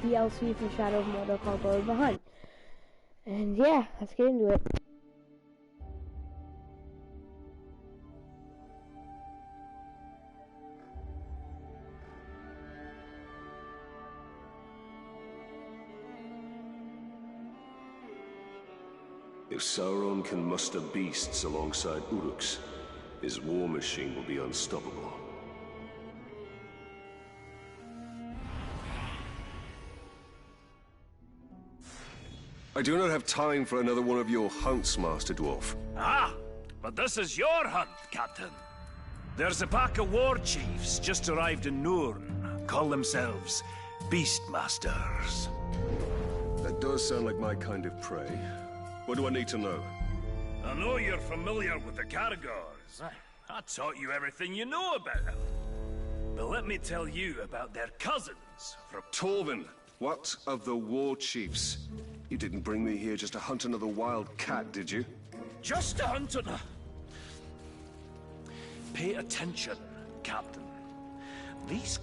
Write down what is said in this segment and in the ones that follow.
DLC for Shadow of Mordor called Go the Hunt. And yeah, let's get into it. If Sauron can muster beasts alongside Uruks, his war machine will be unstoppable. I do not have time for another one of your hunts, Master Dwarf. Ah, but this is your hunt, Captain. There's a pack of war chiefs just arrived in Nurn. Call themselves Beastmasters. That does sound like my kind of prey. What do I need to know? I know you're familiar with the Caragors. I taught you everything you know about them. But let me tell you about their cousins from... Torvin, what of the war chiefs? You didn't bring me here just to hunt another wild cat, did you? Just to hunt another... Pay attention, Captain. These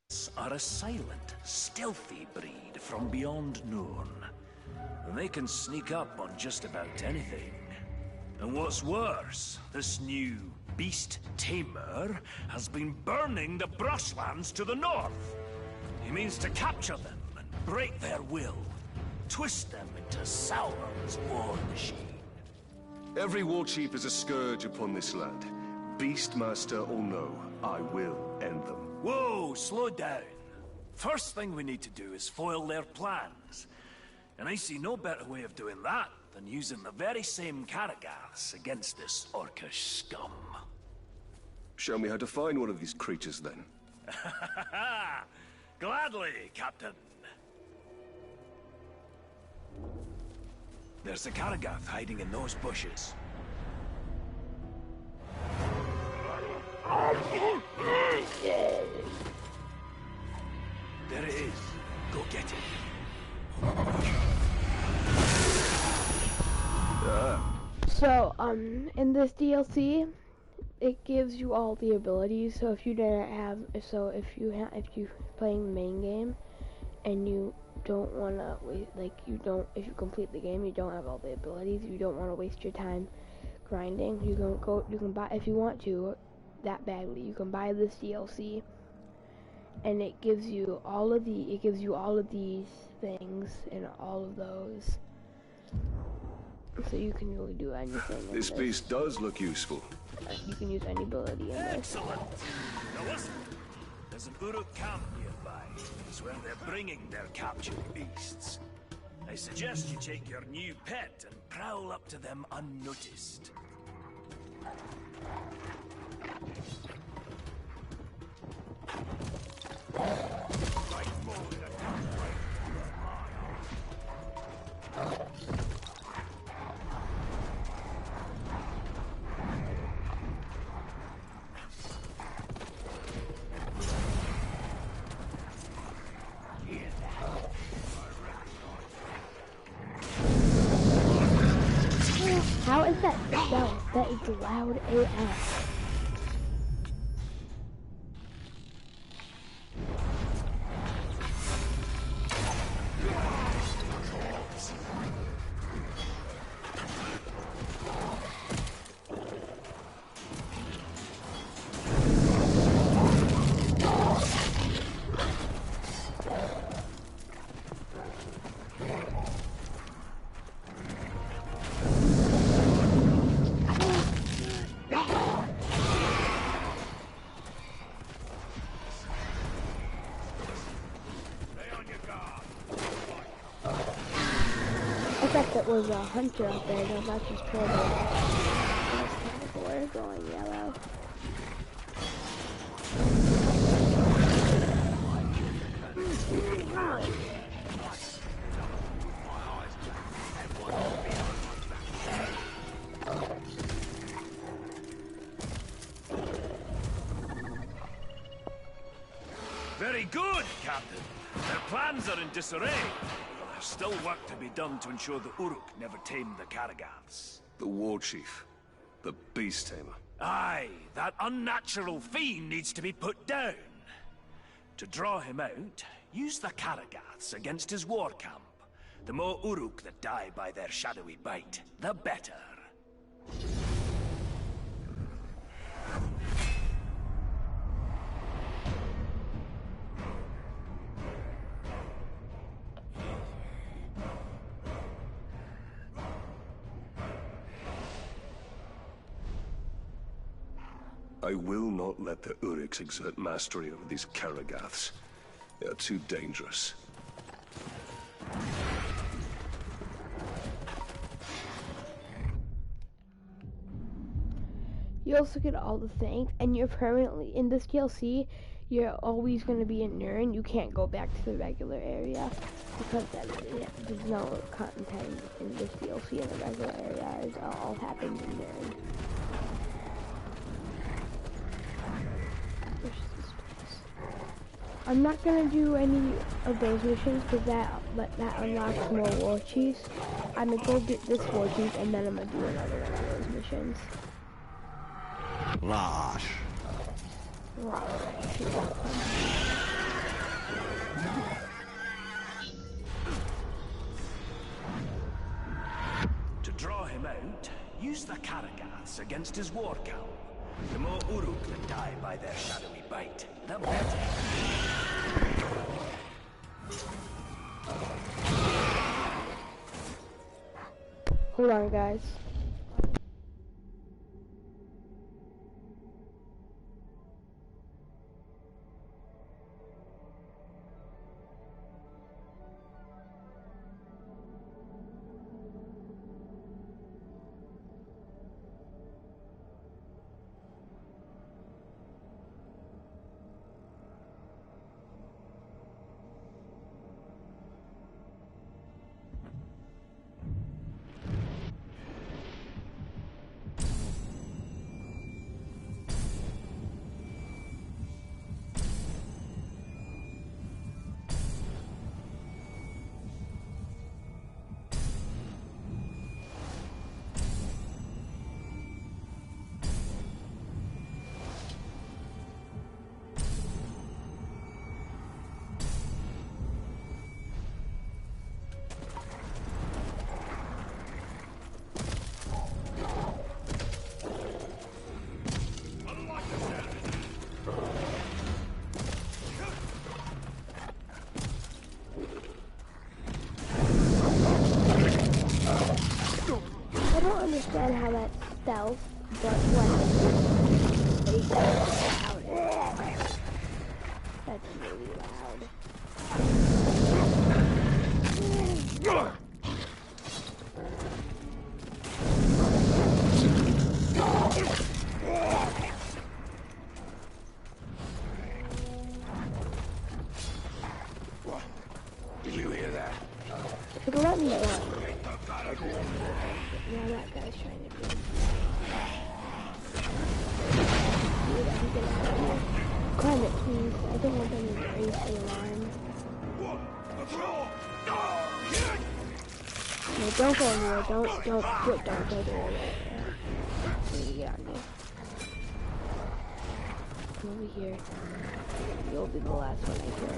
cats are a silent, stealthy breed from beyond Nurn. And they can sneak up on just about anything. And what's worse, this new beast tamer has been burning the brushlands to the north. He means to capture them and break their will, twist them into Sauron's war machine. Every war chief is a scourge upon this land. Beastmaster or no, I will end them. Whoa, slow down. First thing we need to do is foil their plans. And I see no better way of doing that than using the very same Caragars against this orcish scum. Show me how to find one of these creatures, then. Gladly, Captain. There's a Caragath hiding in those bushes. There it is. Go get it. So, in this DLC, it gives you all the abilities. So if you didn't have, if you playing the main game, and you don't wanna wait, if you complete the game, you don't have all the abilities. You don't want to waste your time grinding. You can buy, if you want to, that badly. You can buy this DLC, and it gives you all of these things and all of those. So you can really do anything. This beast does look useful. You can use any ability in this. Excellent. Now listen, there's an Uruk camp nearby. It's where they're bringing their captured beasts. I suggest you take your new pet and prowl up to them unnoticed. How is that stealth? That is loud AF. It was a hunter up there, no, that's just Mordor. We're going yellow. Very good, Captain. Their plans are in disarray. There's still work to be done to ensure the Uruk never tame the Caragars. The war chief. The beast tamer. Aye, that unnatural fiend needs to be put down. To draw him out, use the Karagaths against his war camp. The more Uruk that die by their shadowy bite, the better. I will not let the Uruks exert mastery over these Karagaths. They are too dangerous. You also get all the things, and you're permanently in this DLC. You're always going to be in Nirn. You can't go back to the regular area because there's no content in this DLC in the regular area. It all happens in Nirn. I'm not gonna do any of those missions because that unlocks more war chiefs. I'm gonna go get this war chief and then I'm gonna do another one of those missions. Rosh. To draw him out, use the Karagaths against his war camp. The more Uruk that die by their shadowy bite, the better. Hold on, guys. Understand how that's stealth, but what they loud. That's really loud. Did you hear that? Could let me run. Yeah, that guy's trying to be. Climate, please. I don't want them to raise the alarm. No, don't go anywhere. Don't go there. I need to get out of here. Come over here. You'll be the last one I kill.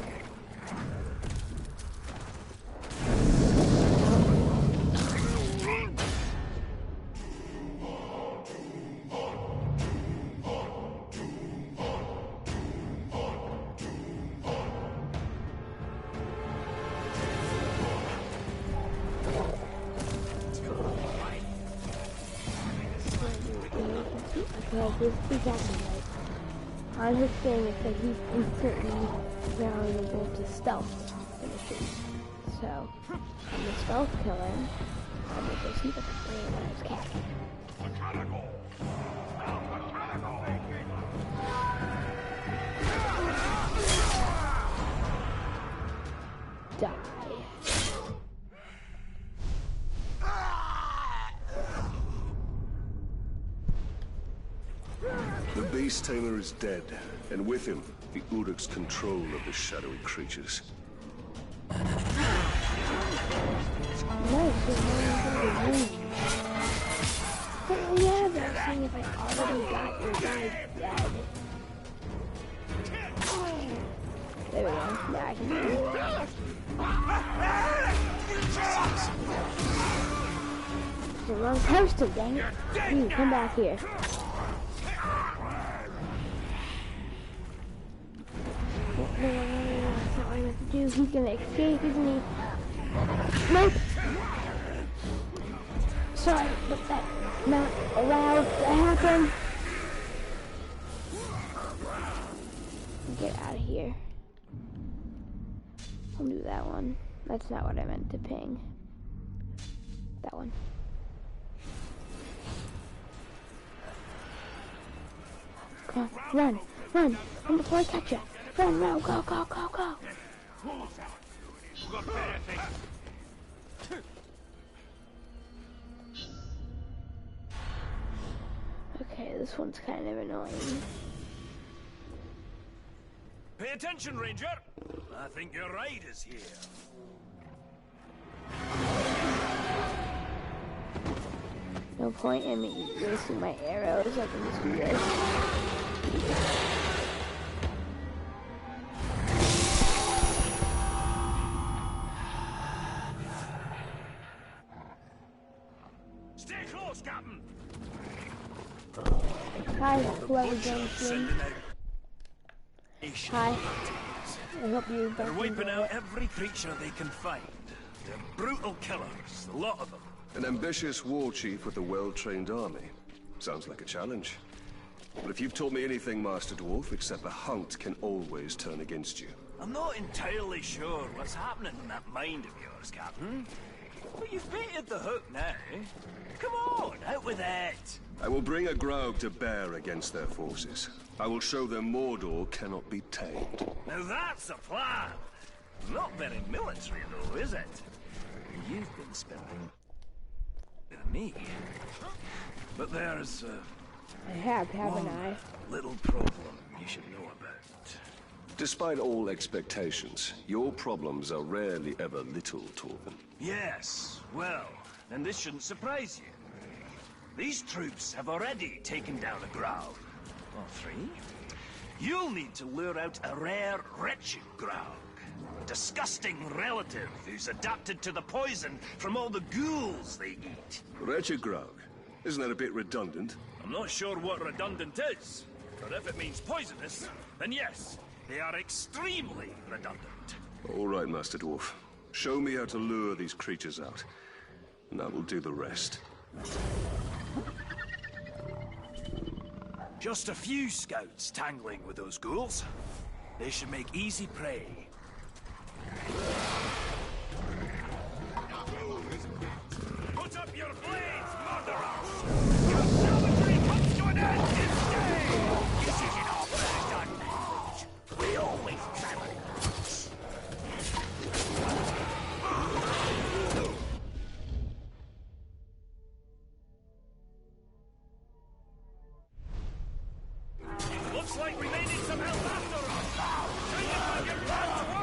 This is exactly right. On his thing, it said he's instantly vulnerable to stealth finishes. So, I'm gonna stealth kill him. I'm gonna go see the randomized cat. Die. The Beast Tamer is dead, and with him, the Uruk's control of the shadowy creatures. Oh yeah, they're saying if I already got your guy dead. There we go. Now I can do it. It's the wrong person, dang it. You, come back here. No, that's not what I meant to do. He's gonna escape, isn't he? Nope. Sorry, but that's not allowed to happen. Get out of here. I'll do that one. That's not what I meant to ping. That one. Come on, run, run, run before I catch you. Run, run, go, go, go, go. Okay, this one's kind of annoying. Pay attention, Ranger! I think your ride is here. No point in me wasting my arrows. I can just do this. Stay close, Captain! Hi, whoever joins me. Hi. I hope you They're don't wiping enjoy out it. every creature they can find. They're brutal killers, a lot of them. An ambitious war chief with a well-trained army. Sounds like a challenge. But if you've taught me anything, Master Dwarf, except the hunt can always turn against you. I'm not entirely sure what's happening in that mind of yours, Captain. But you've baited the hook now. Come on, out with it! I will bring a Graug to bear against their forces. I will show them Mordor cannot be tamed. Now that's a plan! Not very military, though, is it? You've been spending with me. But there's I have, haven't I? little problem you should know about. Despite all expectations, your problems are rarely ever little, Torben. Yes, well, and this shouldn't surprise you. These troops have already taken down a Graug. Or 3. You'll need to lure out a rare, wretched Graug. A disgusting relative who's adapted to the poison from all the ghouls they eat. Wretched Graug. Isn't that a bit redundant? I'm not sure what redundant is, but if it means poisonous, then yes, they are extremely redundant. All right, Master Dwarf. Show me how to lure these creatures out, and I will do the rest. Just a few scouts tangling with those ghouls. They should make easy prey. Put up your blades, murderers! Your savagery comes to an end this day! This is an offer done. We always travel. Looks like we may need some help after all. Bring it on your back!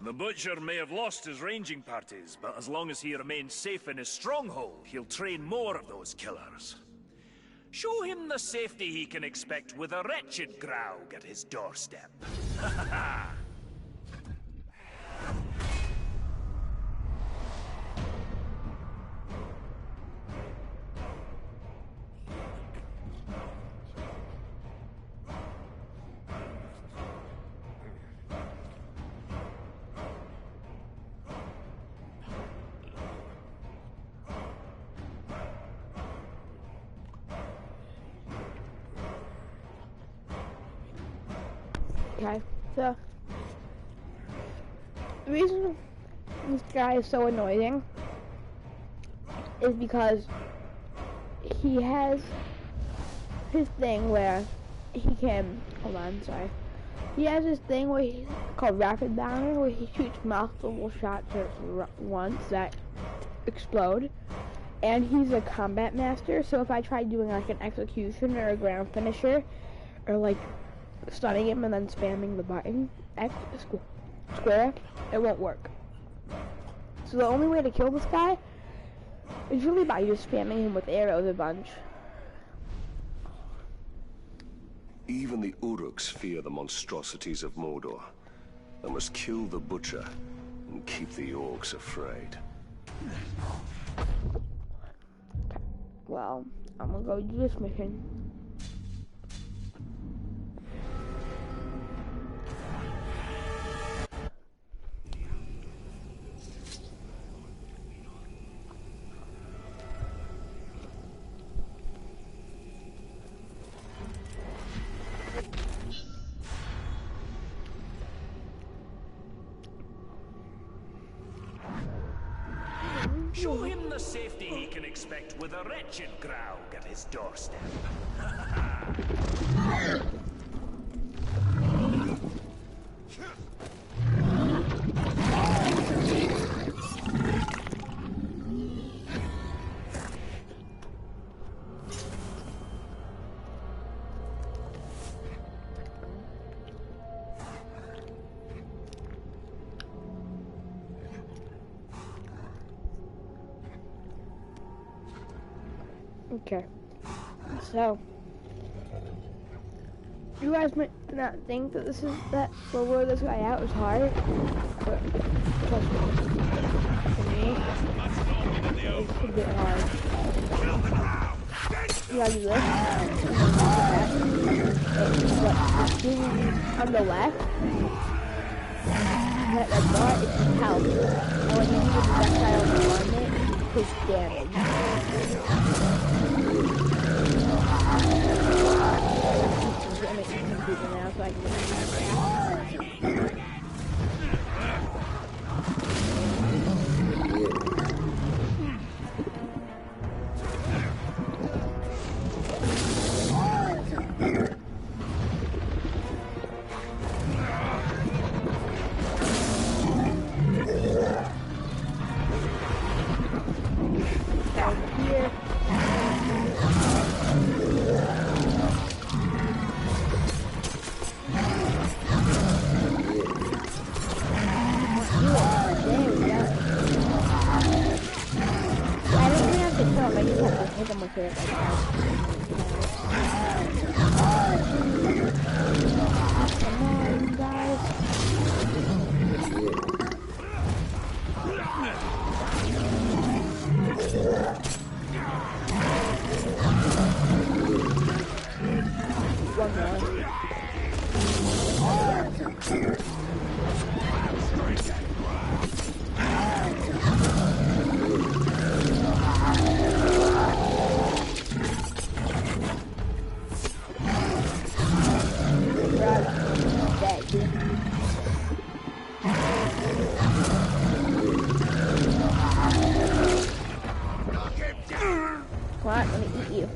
The Butcher may have lost his ranging parties, but as long as he remains safe in his stronghold, he'll train more of those killers. Show him the safety he can expect with a wretched Graug at his doorstep. Okay, so the reason this guy is so annoying is because he has his thing where he can, hold on, sorry. He has this thing where he's called rapid bouncer, where he shoots multiple shots at once that explode. And he's a combat master, so if I try doing like an execution or a ground finisher, or like stunning him and then spamming the button, X, square, it won't work. So the only way to kill this guy is really by just spamming him with arrows a bunch. Even the Uruks fear the monstrosities of Mordor. I must kill the Butcher and keep the orcs afraid. Well, I'm gonna go do this mission. Show him the safety he can expect with a wretched Graug at his doorstep. Okay, so you guys might not think that this is that to lure this guy out is hard, but trust me, for me, it's a bit hard. You gotta do this, on the left, that bar is his health, and when you do the projectile on it, his damage. Now, so I can here. I just have to hit them with it like that. Come on, guys. One more. Come on, let me eat you.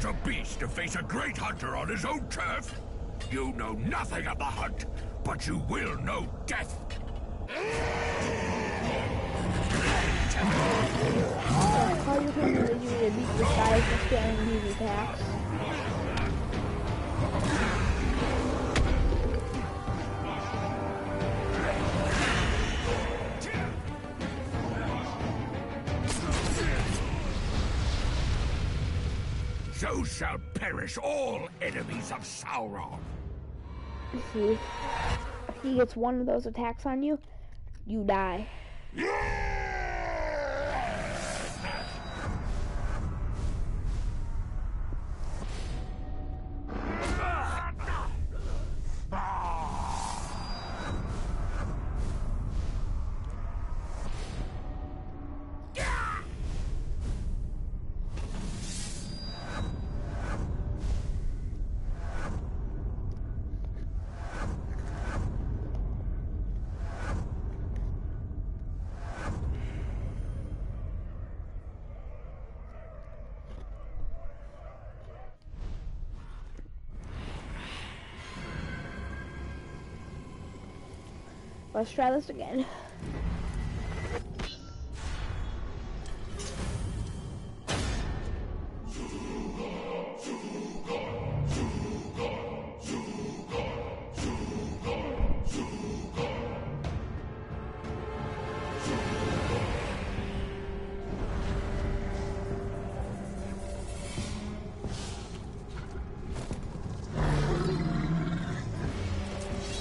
but a beast to face a great hunter on his own turf? You know nothing of the hunt, but you will know death. How you can use you to beat the size of scaling these attacks. So shall perish all enemies of Sauron. See, if he gets one of those attacks on you, you die. Let's try this again.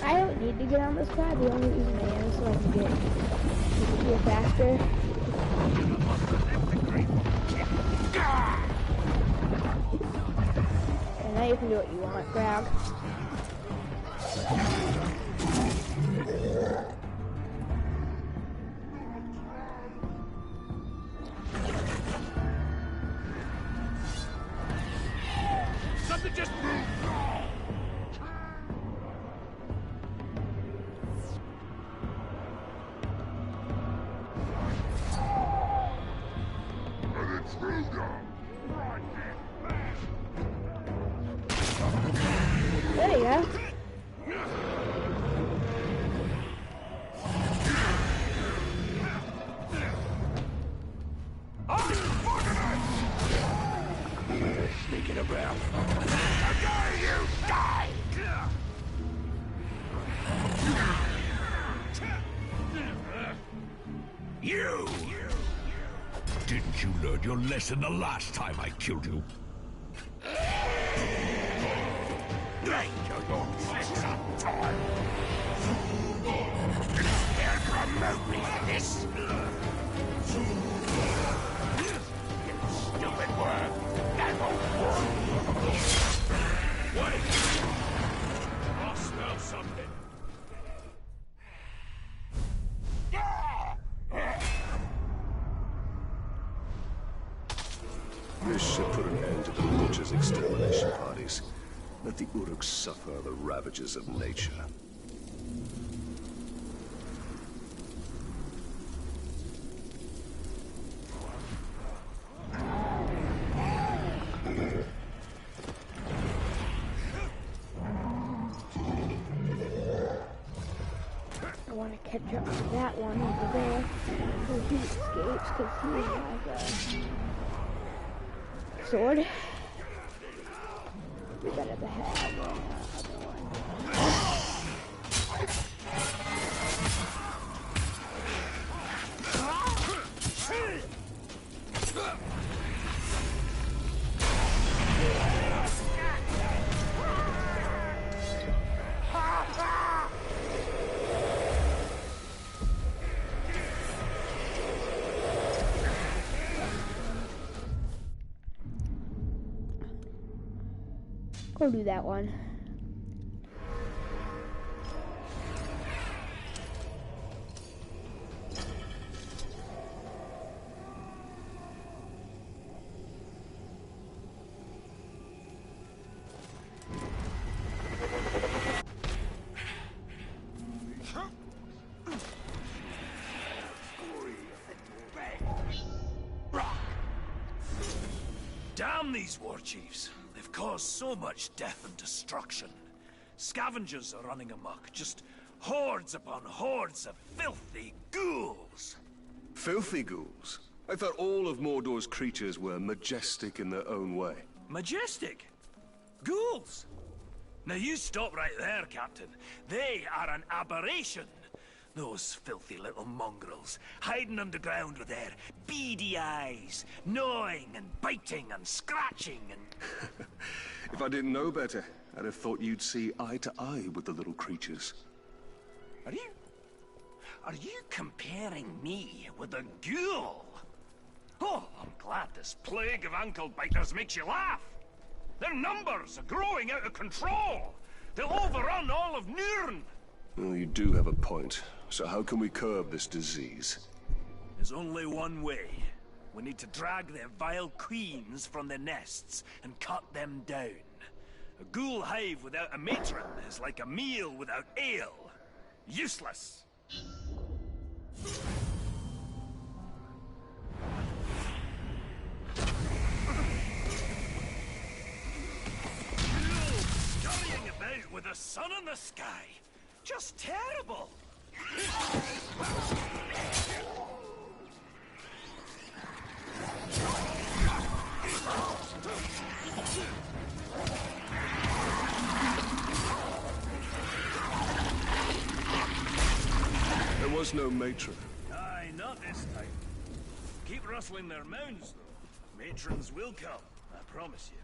I don't need to get on this quad, the only reason I am is so I can get here faster. And now you can do what you want, grab. Something just moved. There you go. Sneaking about. How dare you die! You! Didn't you learn your lesson the last time I killed you? Danger your tricks up time! They'll promote me for this! You stupid worm! That won't work! Wait! I'll smell something! This should put an end to the Witcher's extermination parties. Let the Uruks suffer the ravages of nature. I want to catch up to that one over there. So he escapes because he has a sword. We better have the other one. Go do that one. Damn these war chiefs. They've caused so much death and destruction. Scavengers are running amok, just hordes upon hordes of filthy ghouls. Filthy ghouls? I thought all of Mordor's creatures were majestic in their own way. Majestic? Ghouls? Now you stop right there, Captain. They are an aberration. Those filthy little mongrels, hiding underground with their beady eyes, gnawing and biting and scratching and... If I didn't know better, I'd have thought you'd see eye to eye with the little creatures. Are you comparing me with a ghoul? Oh, I'm glad this plague of ankle biters makes you laugh. Their numbers are growing out of control. They'll overrun all of Nurn. Well, you do have a point. So how can we curb this disease? There's only one way. We need to drag their vile queens from their nests and cut them down. A ghoul hive without a matron is like a meal without ale. Useless. Scurrying about with the sun in the sky. Just terrible. There was no matron. Aye, not this time. Keep rustling their mounds, though. Matrons will come, I promise you.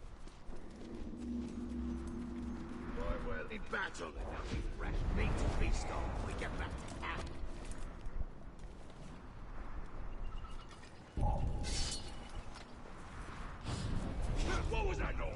For a worthy battle, enough with fresh meat to feast on when we get back to town. What was that noise?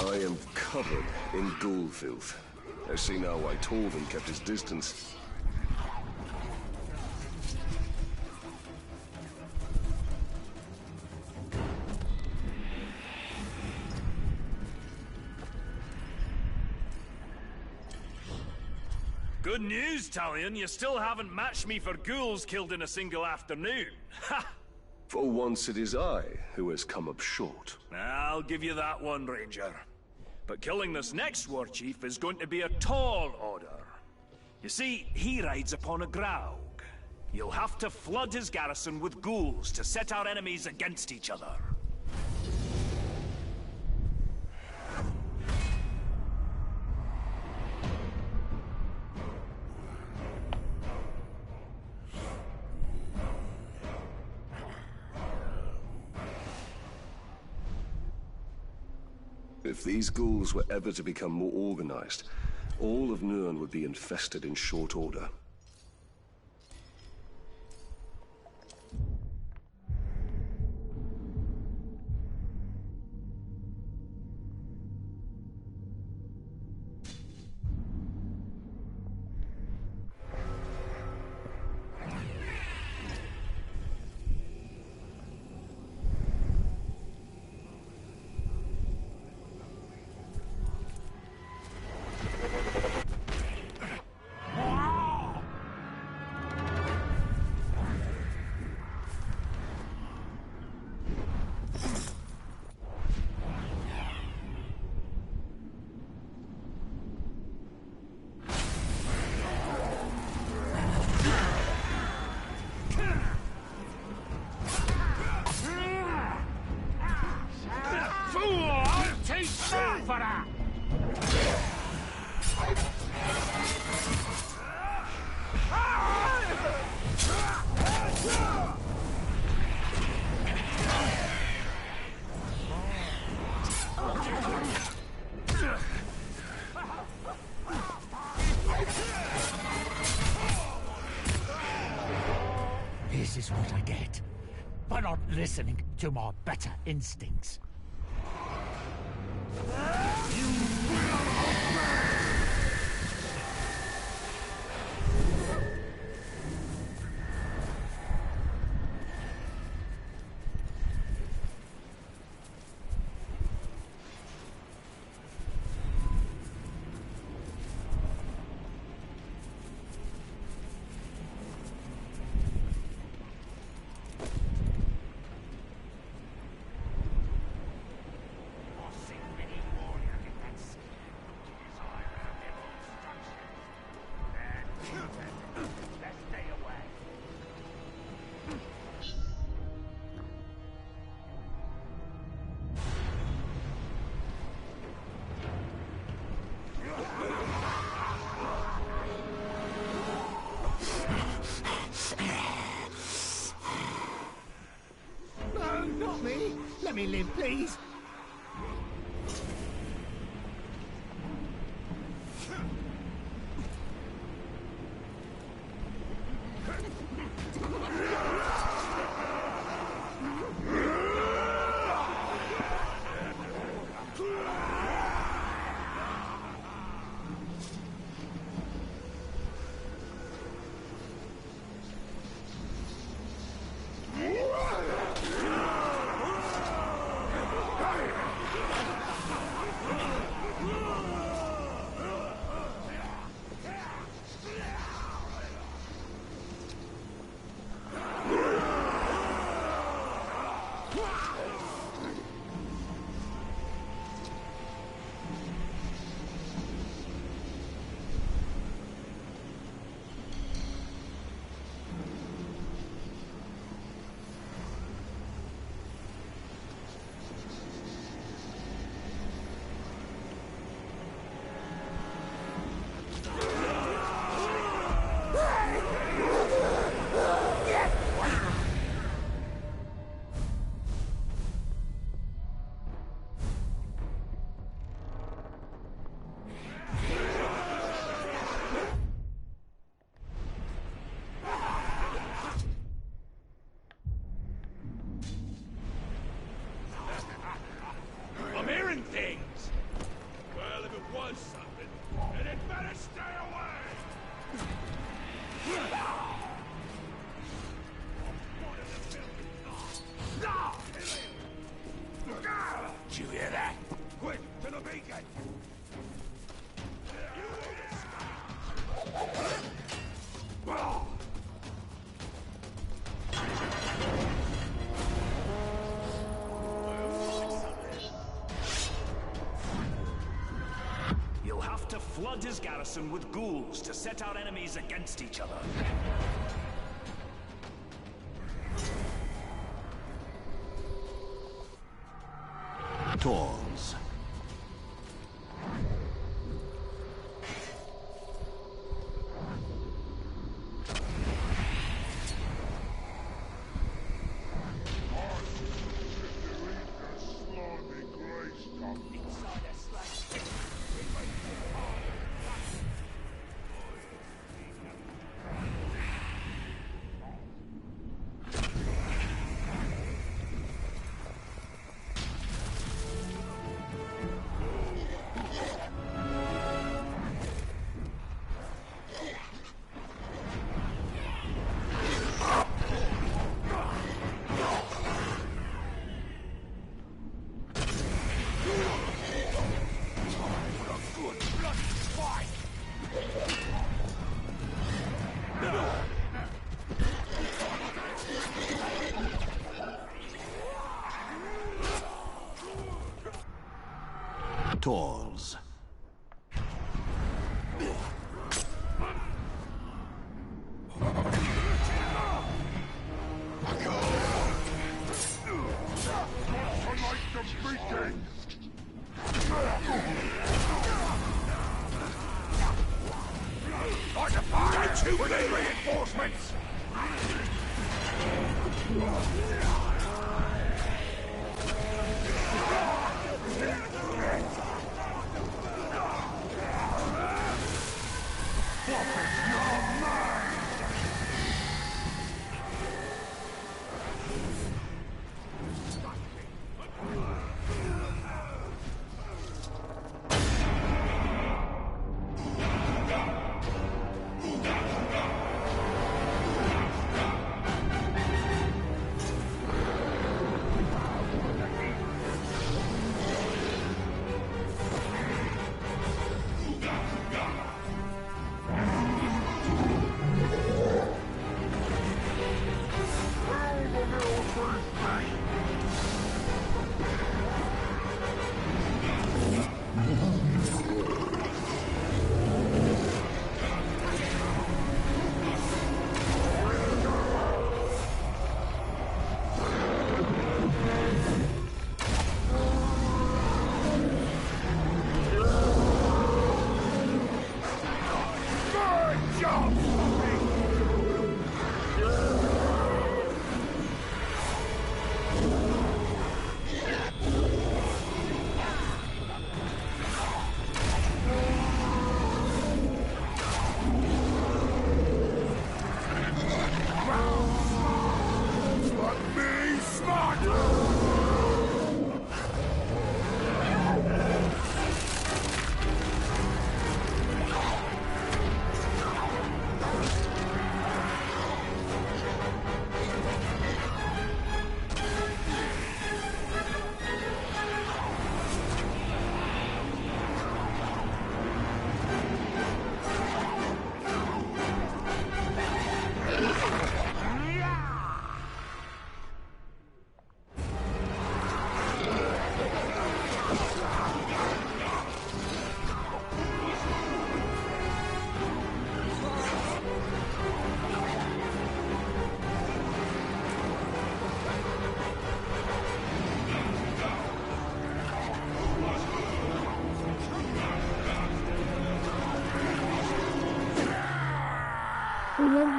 I am covered in ghoul filth. I see now why Torvin kept his distance. Good news, Talion. You still haven't matched me for ghouls killed in a single afternoon. Ha! For once it is I who has come up short. I'll give you that one, Ranger. But killing this next war chief is going to be a tall order. You see, he rides upon a Graug. You'll have to flood his garrison with ghouls to set our enemies against each other. If these ghouls were ever to become more organized, all of Nurn would be infested in short order. This is what I get for not listening to my better instincts. No, not me. Let me live, please. I'm hearing things! Well, if it was something, then it better stay away! Did you hear that? Quick, to the beacon! You'll have to flood his garrison with ghouls to set our enemies against each other. Tools. Tools. With any reinforcements!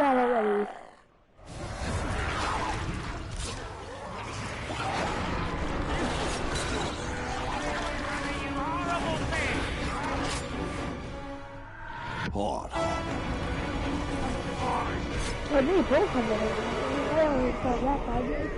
that already. Well, me both of them. I only thought that I did.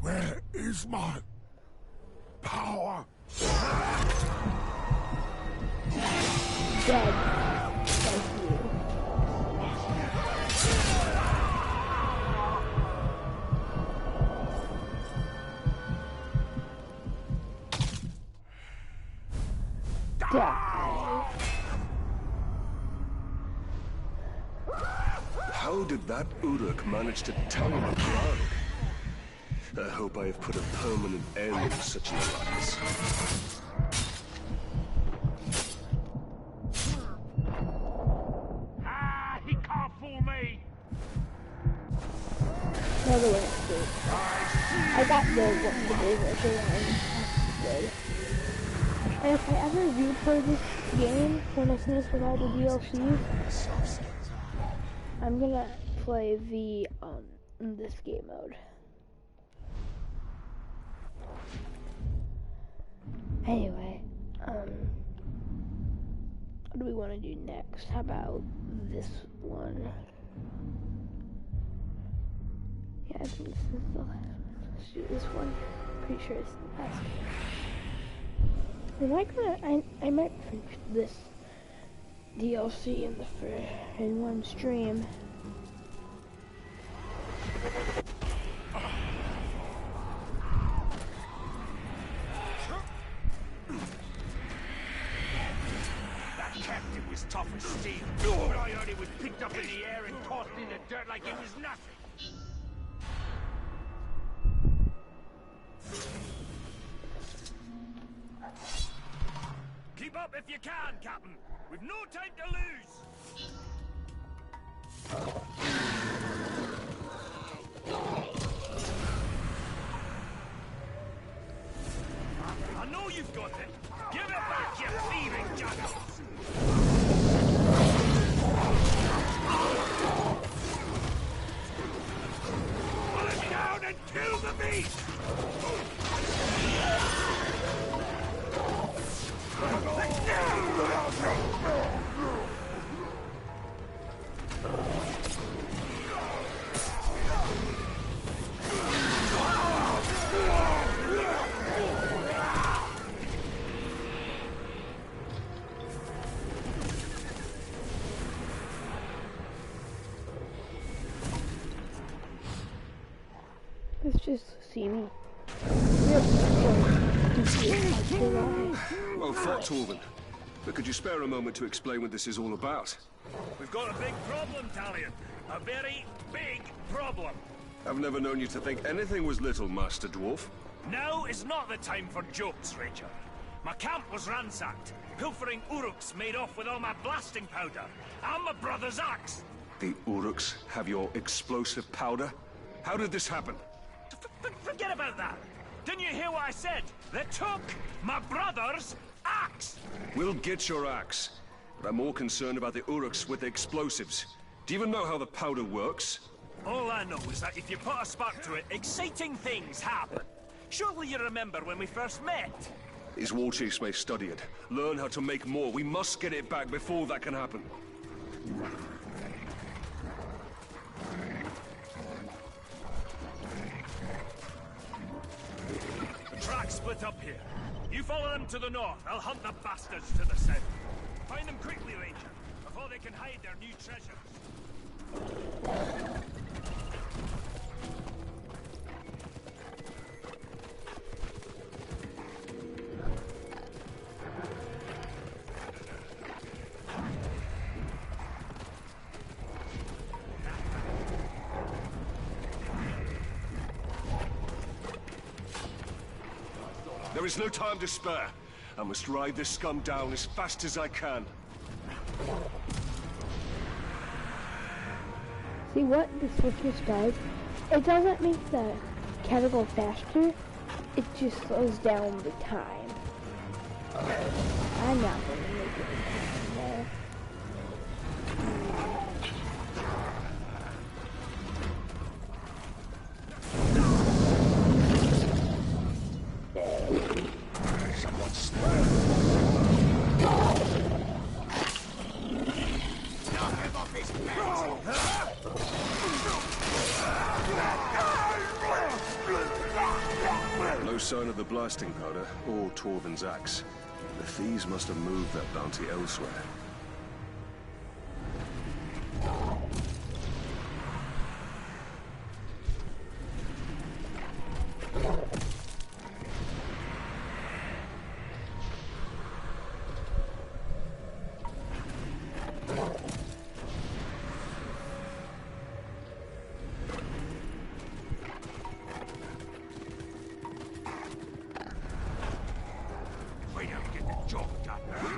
Where is my power? Dead. Thank you. Die. How did that Uruk manage to tame a crowd? I hope I have put a permanent end to such an alliance. He can't fool me! Another one escaped. I got the version good. And if I ever replay this game, when I finish with all the DLCs, I'm gonna play the this game mode. Anyway, what do we want to do next? How about this one? Yeah, I think this is the last one. Let's do this one. Pretty sure it's the last one. I might finish this DLC in one stream. That captain was tough as steel, but I heard he was picked up in the air and tossed in the dirt like it was nothing. Keep up if you can, Captain. We've no time to lose. I know you've got it. Give it back, you thieving jackals. Pull it down and kill the beast! just see me. Well fought, Torvin. But could you spare a moment to explain what this is all about? We've got a big problem, Talion. A very big problem. I've never known you to think anything was little, Master Dwarf. Now is not the time for jokes, Ranger. My camp was ransacked. Pilfering Uruks made off with all my blasting powder. And my brother's axe. The Uruks have your explosive powder? How did this happen? Forget about that. Didn't you hear what I said? They took my brother's axe. We'll get your axe. But I'm more concerned about the Uruks with the explosives. Do you even know how the powder works? All I know is that if you put a spark to it, exciting things happen. Surely you remember when we first met? His war chiefs may study it, learn how to make more. We must get it back before that can happen. Tracks split up here. You follow them to the north. I'll hunt the bastards to the south. Find them quickly, Ranger, before they can hide their new treasures. There is no time to spare. I must ride this scum down as fast as I can. See what the switches does? It doesn't make the cattle go faster, it just slows down the time. I'm not going to make it there. No sign of the blasting powder or Torvin's axe. The thieves must have moved that bounty elsewhere.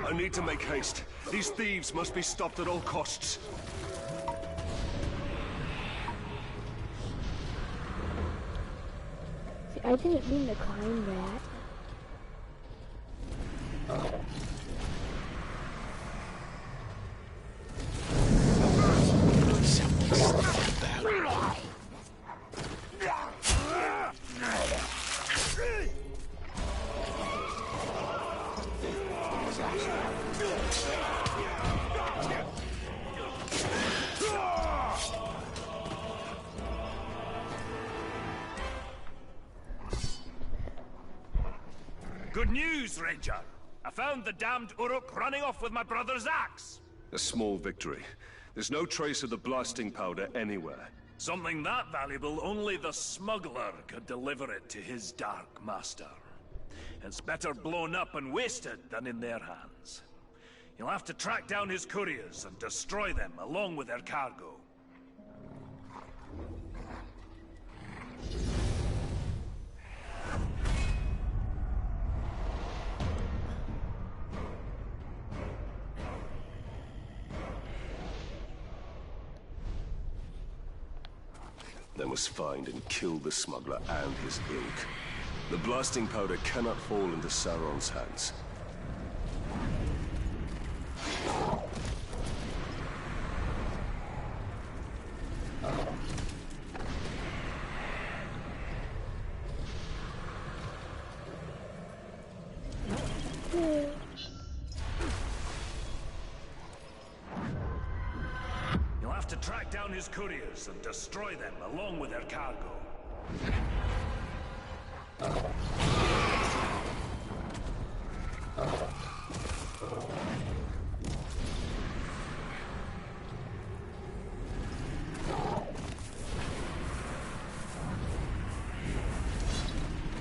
I need to make haste. These thieves must be stopped at all costs. See, I didn't mean to climb that. Good news, Ranger. I found the damned Uruk running off with my brother's axe. A small victory. There's no trace of the blasting powder anywhere. Something that valuable, only the smuggler could deliver it to his dark master. It's better blown up and wasted than in their hands. You'll have to track down his couriers and destroy them along with their cargo. They must find and kill the smuggler and his ilk. The blasting powder cannot fall into Sauron's hands. You'll have to track down his couriers and destroy them along with their cargo.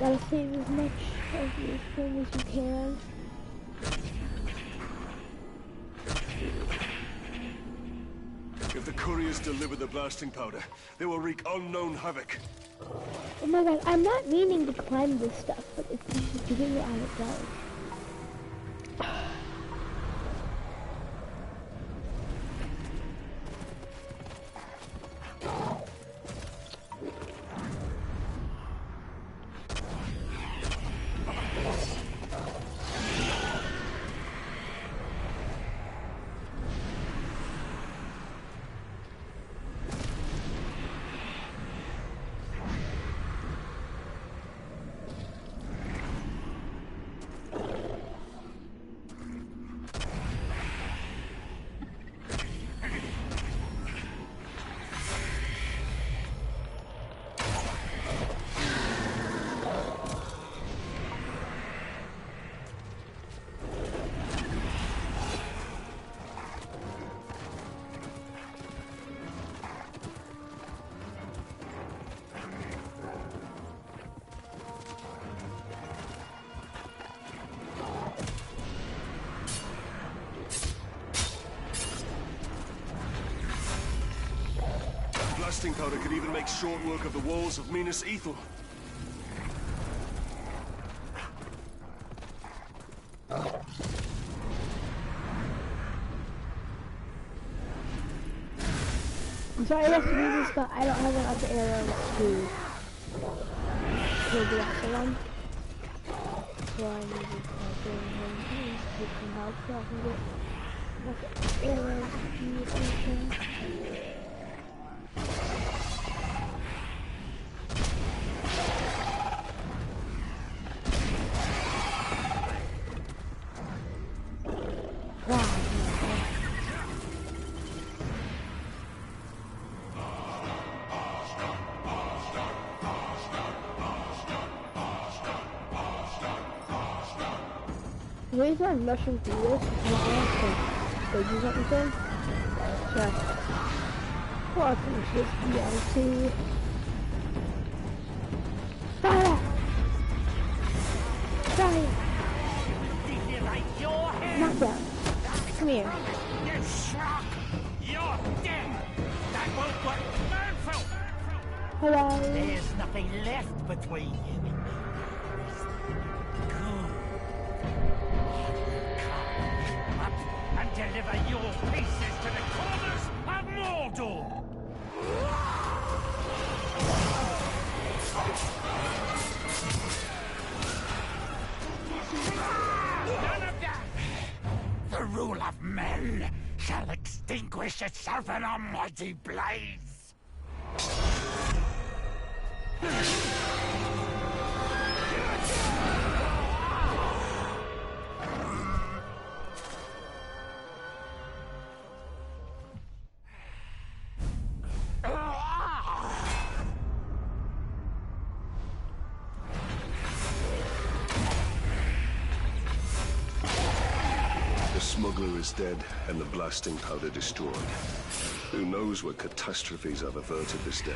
Gotta save as much of your thing as you can. If the couriers deliver the blasting powder, they will wreak unknown havoc. Oh my god, I'm not meaning to climb this stuff, but it's just doing it on its own. Blasting powder could even make short work of the walls of Minas Ithil. I'm sorry I have to do this, but I don't have enough arrows to kill the rest of them. So I need to take some help so I can get enough arrows to use anything. The reason I'm rushing through this is because I have to go do something. So, before I finish this DLC. Fire! Fire! Knock down. Come here. You shrunk! You're dead! That won't work! Manful! Hello. There's nothing left between you and me. And deliver your pieces to the corners of Mordor! None of that! The rule of men shall extinguish itself in a mighty blaze! The smuggler is dead, and the blasting powder destroyed. Who knows what catastrophes I've averted this day?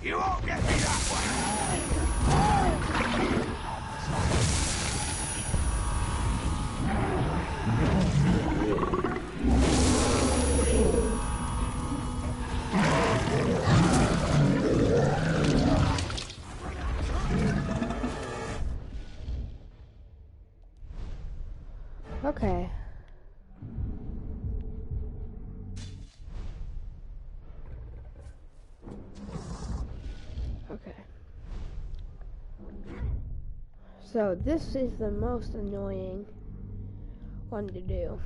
You won't get me that way! Okay. Okay. So this is the most annoying one to do.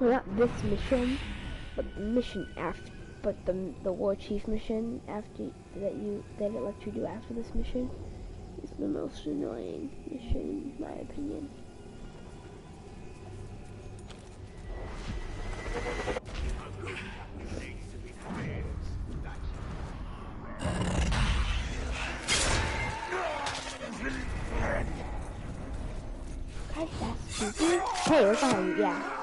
Well, not this mission, but the mission after, but the war chief mission after that it lets you do after this mission is the most annoying mission in my opinion. Gosh, that's stupid. Hey, we're fine, yeah.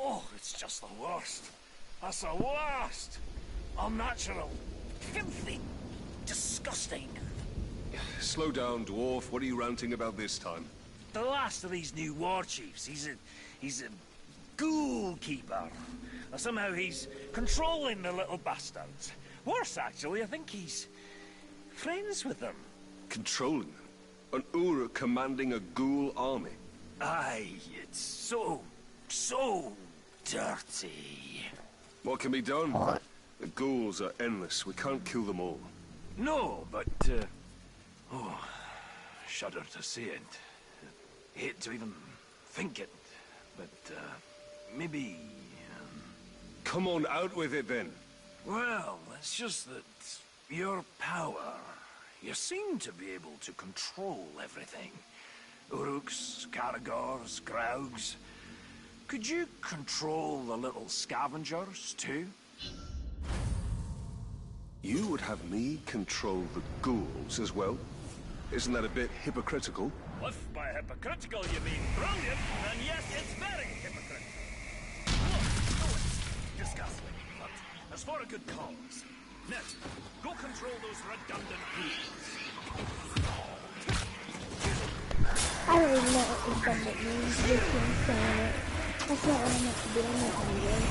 Oh, it's just the worst. That's the worst. Unnatural. Filthy. Disgusting. Slow down, dwarf. What are you ranting about this time? The last of these new war chiefs, he's a ghoul keeper. Somehow he's controlling the little bastards. Worse, actually, I think he's friends with them. Controlling them? An Uruk commanding a ghoul army? Aye, it's so dirty. What can be done? The ghouls are endless. We can't kill them all. No, but, oh, shudder to see it. Hate to even think it, but, maybe, Come on, out with it then. Well, it's just that your power, you seem to be able to control everything. Uruks, Caragors, Graugs. Could you control the little scavengers, too? You would have me control the ghouls as well? Isn't that a bit hypocritical? If by hypocritical you mean brilliant, then yes, it's very hypocritical. No, it's disgusting, but it's for a good cause. Now, go control those redundant ghouls. I don't even know what redundant means. Just saying it. That's not what I'm meant to do. I'm not gonna do it.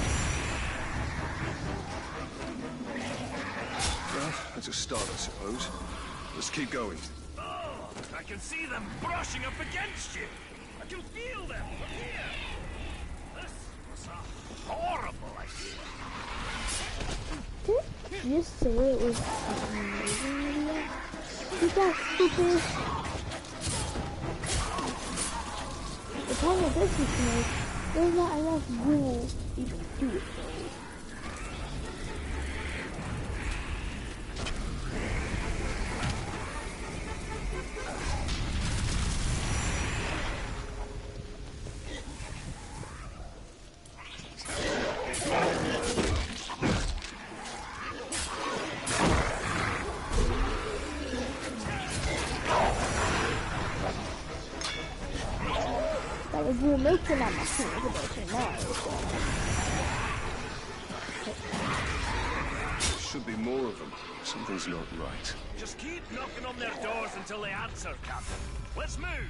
Well, that's a start, I suppose. Let's keep going. Oh, I can see them brushing up against you. I can feel them from here. This was a horrible idea. Did you just say it was an amazing idea? You got stupid. The problem with this mission is there's not enough rules you can do it. We'll make them on my team Should be more of them. Something's not right. Just keep knocking on their doors until they answer, Captain. Let's move!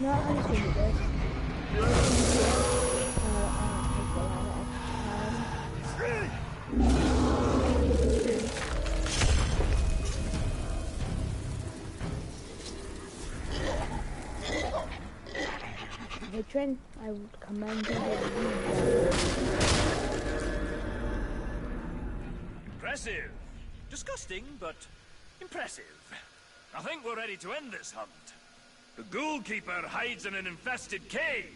No, I'm just gonna do this. Take a lot of extra time. Patron, I would commend you. Impressive. Disgusting, but impressive. I think we're ready to end this hunt. The ghoul keeper hides in an infested cave.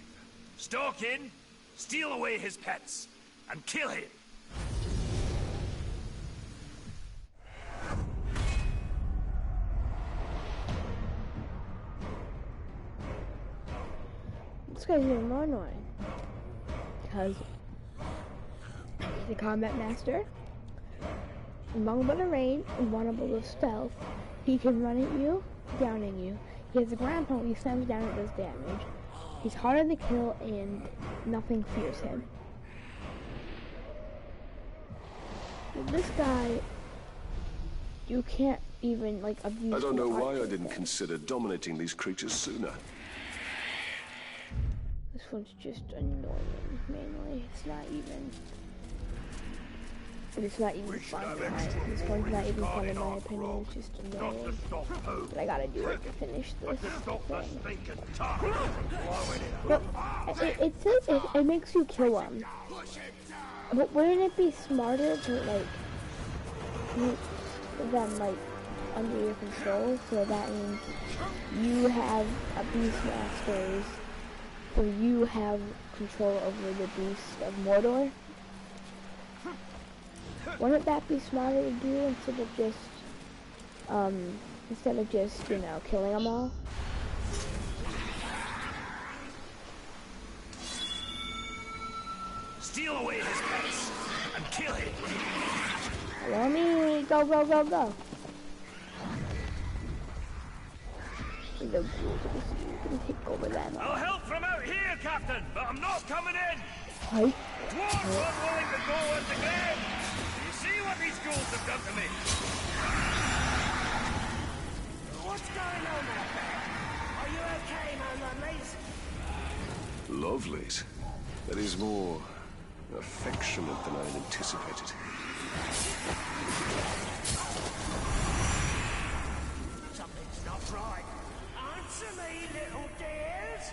Stalk in, steal away his pets, and kill him. This guy's even more annoying. Because he's a combat master, vulnerable to range, and vulnerable to stealth. He can run at you, downing you. He has a ground pound, he slams down and does damage. He's harder to kill and nothing fears him. This guy, you can't even like abuse. I don't know why I didn't consider dominating these creatures sooner. This one's just annoying, mainly. It's not even fun. This one's not even fun in my opinion, it's just annoying. But I gotta do it to finish this thing. But it makes you kill them. But wouldn't it be smarter to like keep them like under your control? So that means you have a beastmasters, or you have control over the beast of Mordor. Wouldn't that be smarter to do instead of just, you know, killing them all? Steal away his pets and kill him. Follow me, go, go, go, go. The ghouls can take over that. I'll help from out here, Captain, but I'm not coming in. Fight. Dwarves weren't willing to go underground. You see what these ghouls have done to me? What's going on out there? Are you okay, my lovelies? Lovelies? That is more affectionate than I had anticipated. Something's not right. Answer me, little dears.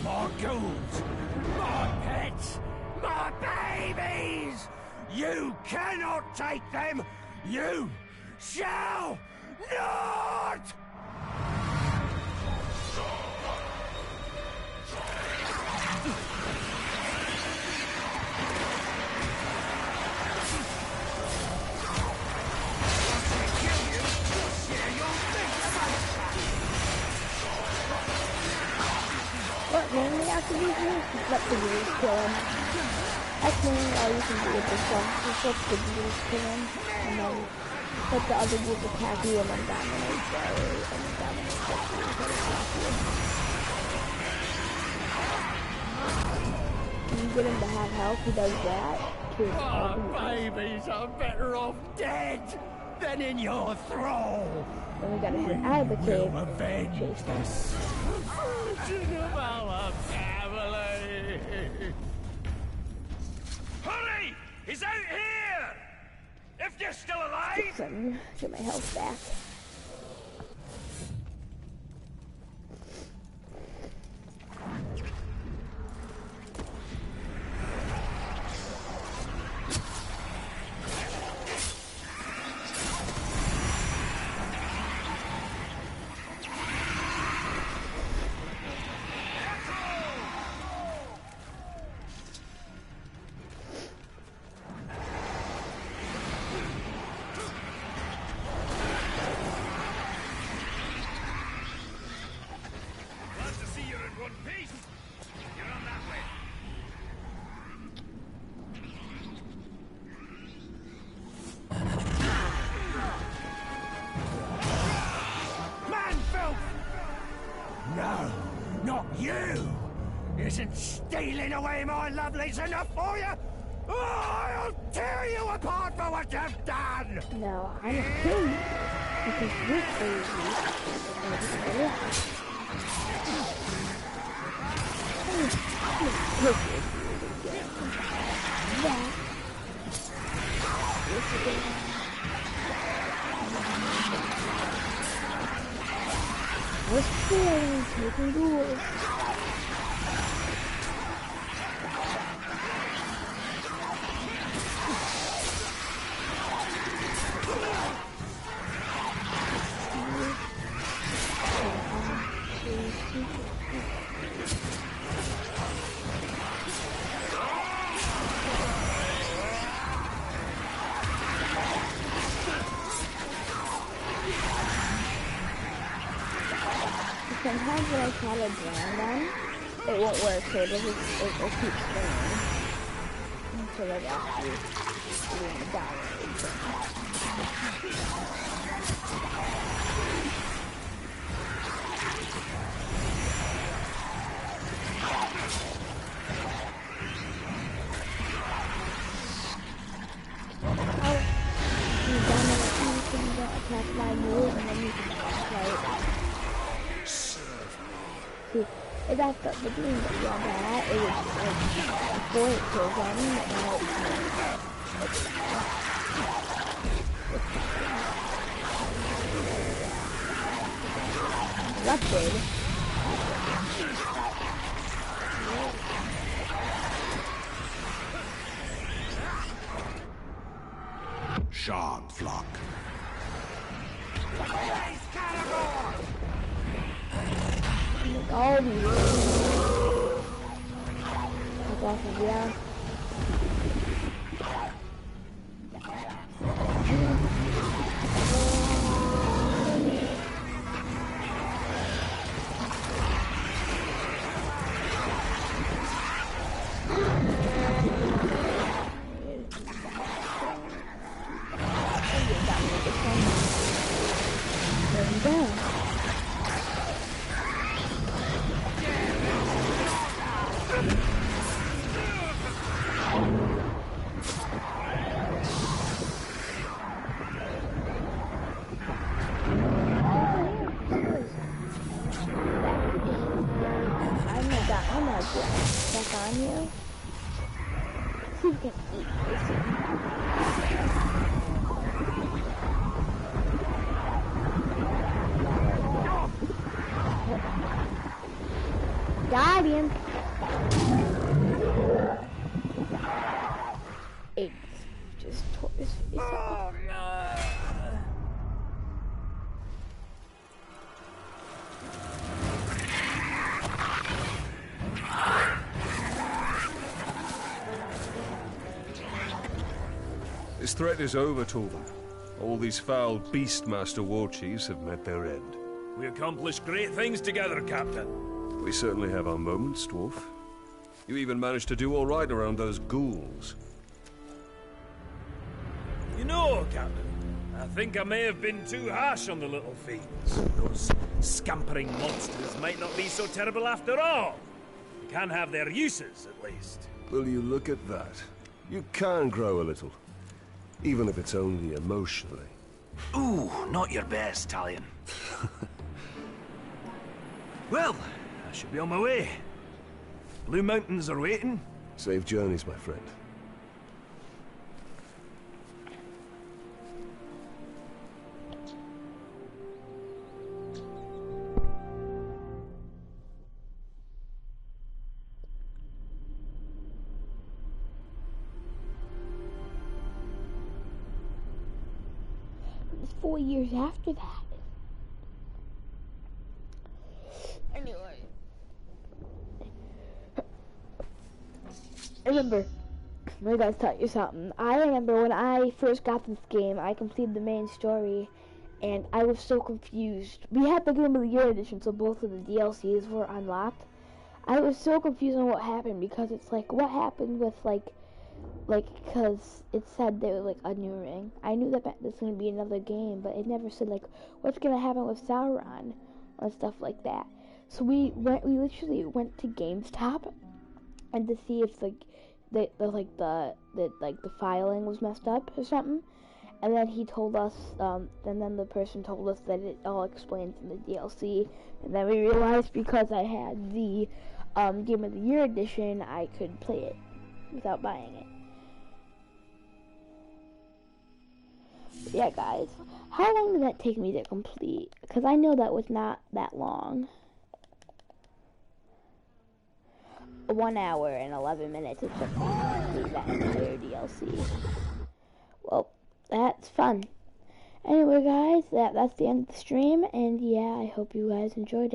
More ghouls! More pets! More babies! You cannot take them! You shall not! What mainly I have to do here is let the ghouls kill him. That's mainly all you can do with this one. Just let the ghouls kill him, and then let the other ghouls attack you and then dominate the area, and then dominate the ghouls that attack you. When you get him to have health, he does that. Our babies are better off dead than in your thrall! Then we gotta head out of the cave We'll avenge and chase them. fortune of our family! Hurry! He's out here! If you're still alive! Get my health back. No, not you! Isn't stealing away my lovelies enough for you? Oh, I'll tear you apart for what you've done! No, I'm not killing you because you're crazy. What's feeling taking duels? Sometimes when I try to drown them, it won't work, so it keeps spinning. Until I actually die. You can attack my move and then you can fight. If I start doing that, it would like before it kills them, erupted. Shard flock. All these. That's awesome, yeah. There we go. I'm not back on you. See if you can eat this. Got him. It just tore his face off. This threat is over, Torvald. All these foul Beastmaster war chiefs have met their end. We accomplished great things together, Captain. We certainly have our moments, Dwarf. You even managed to do all right around those ghouls. You know, Captain, I think I may have been too harsh on the little fiends. Those scampering monsters might not be so terrible after all. They can have their uses, at least. Will you look at that? You can grow a little. Even if it's only emotionally. Ooh, not your best, Talion. Well, I should be on my way. Blue Mountains are waiting. Safe journeys, my friend. It was 4 years after that. Anyway. I remember, I gotta tell you something. I remember when I first got this game, I completed the main story, and I was so confused. We had the Game of the Year edition, so both of the DLCs were unlocked. I was so confused on what happened, because it's like, what happened with, because it said there was, a new ring. I knew that there's going to be another game, but it never said, what's going to happen with Sauron, and stuff like that. So we literally went to GameStop and to see if the filing was messed up or something. And then he told us, and then the person told us that it all explains in the DLC. And then we realized because I had the Game of the Year edition, I could play it without buying it. But yeah, guys, how long did that take me to complete? Because I know that was not that long. 1 hour and 11 minutes it took me to complete that entire DLC. Well, that's fun. Anyway, guys, that's the end of the stream, and yeah, I hope you guys enjoyed it.